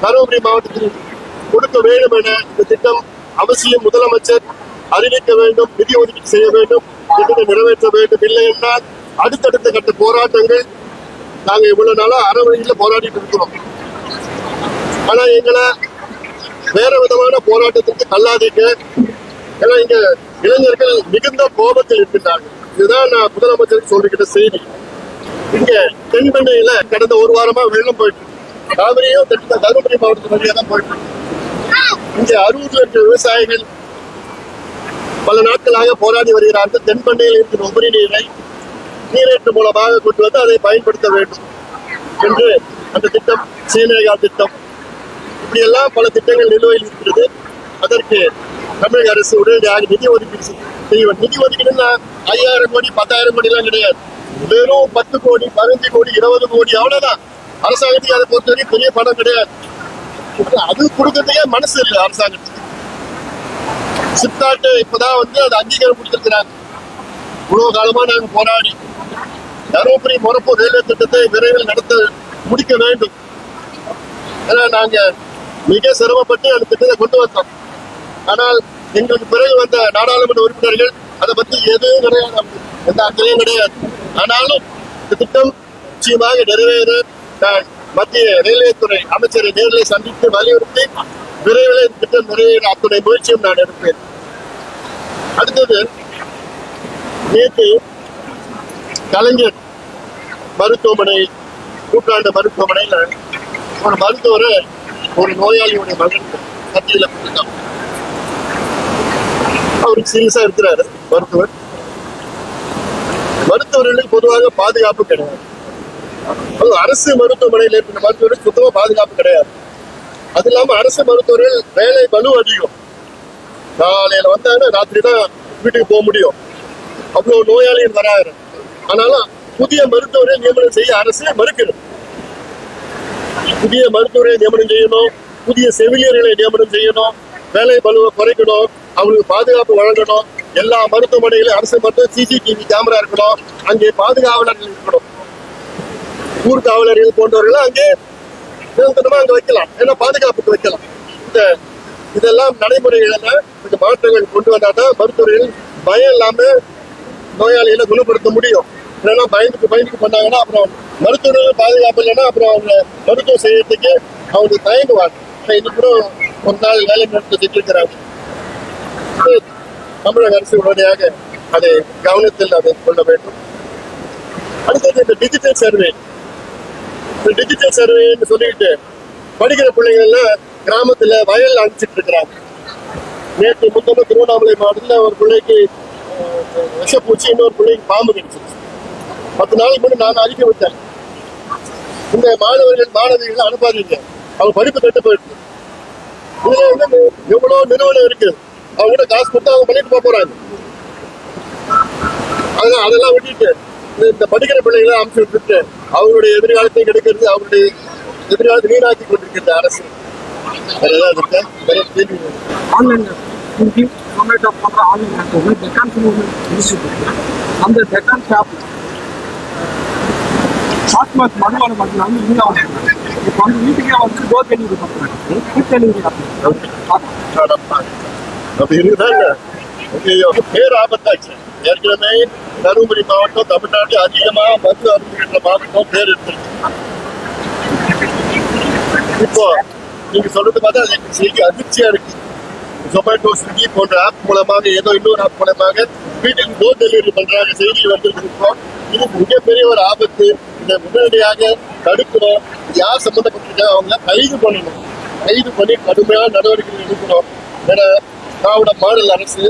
தருமபுரி மாவட்டத்தில் கொடுக்க வேண்டும் என இந்த திட்டம் அவசியம் முதலமைச்சர் அறிவிக்க வேண்டும், நிதி ஒதுக்கீடு செய்ய வேண்டும், திட்டத்தை நிறைவேற்ற வேண்டும். இல்லை என்றால் அடுத்தடுத்த கட்ட போராட்டங்கள் நாங்க இவ்வளவு நாளா அறவழியில போராடிட்டு இருக்கிறோம். ஆனா எங்களை வேற விதமான போராட்டத்திற்கு தள்ளாதீங்க. ஏன்னா இங்க இளைஞர்கள் மிகுந்த கோபத்தில் இருக்கின்றார்கள். இதுதான் நான் முதலமைச்சருக்கு சொல்லிக்கிட்ட செய்தி. இங்க தென்பெண்ணையில கடந்த ஒரு வாரமா வெள்ளம் போயிட்டு இருக்கு. காவிரியும் தருமபுரி மாவட்டத்து வழியா தான் போயிட்டு இருக்கு. இங்க அரூர்ல இருக்கிற விவசாயிகள் பல நாட்களாக போராடி வருகிறார்கள். தென்பெண்ணையில் இருக்கிற உபரி நீரை நீரேற்று மூலமாக கொண்டு வந்து அதை பயன்படுத்த வேண்டும் என்று அந்த திட்டம், சீனேகா திட்டம், இப்படி எல்லாம் பல திட்டங்கள் நிலுவையில் இருக்கிறது. அதற்கு தமிழக அரசு உடனடியாக நிதி ஒதுக்கீடு செய்வது. நிதி ஒதுக்கீடுன்னா 5000 கோடி 10,000 கோடி எல்லாம் கிடையாது. வெறும் 10 கோடி 15 கோடி 20 கோடி அவ்வளவுதான். அரசாங்கத்துக்கு அதை பொறுத்தவரைக்கும் பெரிய பணம் கிடையாது. அது கொடுக்கறதுக்கே மனசு இல்லை அரசாங்கத்துக்கு. சிப்காட் இப்பதான் வந்து அது அங்கீகாரம் கொடுத்திருக்கிறாங்க. இவ்வளவு காலமா நாங்க போராடி தருமபுரி மொரப்பூர் ரயில்வே திட்டத்தை விரைவில் நடத்த முடிக்க வேண்டும். ஏன்னா நாங்க மிக சிரமப்பட்டு அந்த திட்டத்தை கொண்டு வந்தோம். ஆனால் எங்களுக்கு பிறகு வந்த நாடாளுமன்ற உறுப்பினர்கள் அதை பத்தி எதுவும் கிடையாது, எந்த அக்கறையும் கிடையாது. ஆனாலும் இந்த திட்டம் நிச்சயமாக நிறைவேற நான் மத்திய ரயில்வே துறை அமைச்சரை நேரில் சந்தித்து வலியுறுத்தி விரைவில் இந்த திட்டம் நிறைவேற அத்துணை முயற்சியும் நான் எடுப்பேன். அடுத்தது, நேற்று கலைஞர் மருத்துவமனை, நூற்றாண்டு மருத்துவமனையில ஒரு மருத்துவரை ஒரு நோயாளியுடைய மகன் கத்தியில கொடுத்தாங்க. அவருக்கு சீரியஸா இருக்கிறாரு மருத்துவர். மருத்துவர்களுக்கு பொதுவாக பாதுகாப்பு கிடையாது. அரசு மருத்துவமனையில் இருக்கிற மருத்துவர்களுக்கு சுத்தமா பாதுகாப்பு கிடையாது. அது இல்லாம அரசு மருத்துவர்கள் வேலை பளு அதிகம். காலையில வந்தாங்கன்னா ராத்திரி தான் வீட்டுக்கு போக முடியும். அவ்வளவு நோயாளிகள் வராரு. ஆனாலும் புதிய மருத்துவரை நியமனம் செய்ய அரசு மறுக்கிறது. புதிய மருத்துவரை நியமனம் செய்யணும், புதிய செவிலியர்களை நியமனம் செய்யணும், வேலை பளுவை குறைக்கணும், அவங்களுக்கு பாதுகாப்பு வழங்கணும். எல்லா மருத்துவமனையிலும் அரசு மருத்துவ CCTV கேமரா இருக்கணும், அங்கே பாதுகாவலர்கள் இருக்கணும். ஊர்காவலர்கள் போன்றவர்கள் அங்கே நிரந்தரமா அங்க வைக்கலாம், ஏன்னா பாதுகாப்புக்கு வைக்கலாம். இதெல்லாம் நடைமுறைகள கொஞ்சம் மாற்றங்கள் கொண்டு வந்தாதான் மருத்துவர்கள் பயம் இல்லாம நோயாளிகளை குணப்படுத்த முடியும். இதெல்லாம் பயந்துக்கு பண்ணாங்கன்னா அப்புறம் மருத்துவர்கள் பாதுகாப்பு இல்லைன்னா அப்புறம் அவங்க மருத்துவம் செய்யறதுக்கு அவங்க தயங்குவாங்க. இன்னைக்கு கூட ஒரு நாள் வேலை நிறுத்த செஞ்சிருக்கிறாங்க. தமிழக அரசு உடனடியாக அதை கவனத்தில் அதை கொள்ள வேண்டும். அடுத்தது இந்த டிஜிட்டல் சர்வே. டிஜிட்டல் சர்வேன்னு சொல்லிட்டு படிக்கிற பிள்ளைகள் எல்லாம் கிராமத்துல வயல் அனுப்பிச்சிட்டு இருக்கிறாங்க. நேற்று முத்தமாக திருவண்ணாமலை மாவட்டத்தில் ஒரு பிள்ளைக்கு விஷப்பூச்சி, இன்னொரு பிள்ளைக்கு பாம்பு கிடைச்சிருச்சு. 10 நாளைக்கு முன்னாடி நான் அறிக்கை விட்டேன், இந்த மாணவிகள் அனுப்பாதீங்க, அவங்க படிப்பு கட்டு போயிட்டு. இதுல வந்து எவ்வளவு நிறுவனம் இருக்கு, அவங்க கூட காசு கொடுத்து அவங்க பண்ணிட்டு போறாங்க. அதெல்லாம் விட்டுட்டு இந்த படிக்கிற பிள்ளைகளை அனுப்பிச்சு விட்டுட்டு அவங்களுடைய எதிர்காலத்தை கிடைக்கிறது, அவங்களுடைய எதிர்காலத்தை வீணாக்கி கொண்டிருக்கிறது அரசு. அந்த டெக்கான் ஷாப் டாஸ்மாக் மதுபான பார்த்தீங்கன்னா இங்கே இப்போ வந்து வீட்டுக்கே வந்து டோர் டெலிவரி பண்ணுறாங்க, ஃபுட் டெலிவரி அப்படி இருக்குதா பேர் ஆபத்தாச்சு. ஏற்கனவே தருமபுரி மாவட்டம் தமிழ்நாட்டில் அதிகமாக மது அருந்துகின்ற மாவட்டம் பேர் இருக்கு. இப்போ நீங்க சொல்றது பார்த்தா எனக்கு செய்தி அதிர்ச்சியா இருக்கு. ஜொமேட்டோ, ஸ்விக்கி போன்ற ஆப் மூலமாக, ஏதோ இன்னொரு ஆப் மூலமாக வீட்டுக்கு டோர் டெலிவரி பண்றாங்க, செய்தி வந்துருக்கோம். இது மிகப்பெரிய ஒரு ஆபத்து. இதை உடனடியாக தடுக்கணும். யார் சம்பந்தப்பட்டிருக்கா அவங்கள கைது பண்ணணும். கைது பண்ணி கடுமையான நடவடிக்கைகள் எடுக்கணும். ஏன்னா திராவிட மாடல் அரசு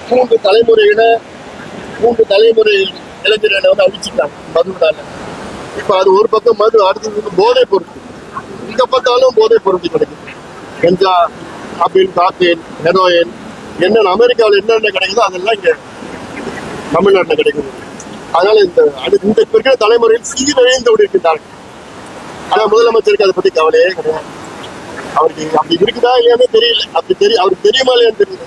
3 தலைமுறை இளைஞர்களை வந்து அழிச்சுட்டாங்க மதுவினால. இப்ப அது ஒரு பக்கம் மது, அடுத்தது போதை பொருட்கள். இந்த பார்த்தாலும் போதை பொருட்கள் கிடைக்குது. கஞ்சா, காபின், காப்பின், ஹெரோயின், என்னென்ன அமெரிக்காவில் என்னென்ன கிடைக்குதோ அதெல்லாம் இங்க தமிழ்நாட்டில் கிடைக்குது. அதனால இந்த இருக்கிற தலைமுறையில் சீரழிந்து கொண்டிருக்கிறார்கள். ஆனா முதலமைச்சருக்கு அதை பத்தி கவலையே கிடையாது. அவருக்கு அப்படி இருக்குதா இல்லையானே தெரியல. அவருக்கு தெரியுமா இல்லையான்னு தெரியல.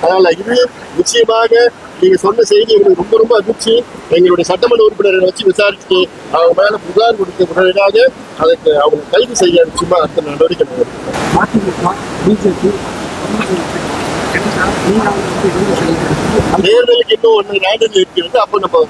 அதனால இது நிச்சயமாக நீங்க சொன்ன செய்தி எங்களுக்கு ரொம்ப ரொம்ப அதிர்ச்சி. எங்களுடைய சட்டமன்ற உறுப்பினர்களை வச்சு விசாரிச்சுட்டு அவங்க மேல புகார் கொடுத்து உடனடியாக அதுக்கு அவங்க கைது செய்ய நிச்சயமா அடுத்த நடவடிக்கை நடக்கும். அதிமுக பிஜேபி தேர்தலுக்கு இன்னும் 1 நாடுகள் இருக்கிறது. அப்போ நம்ம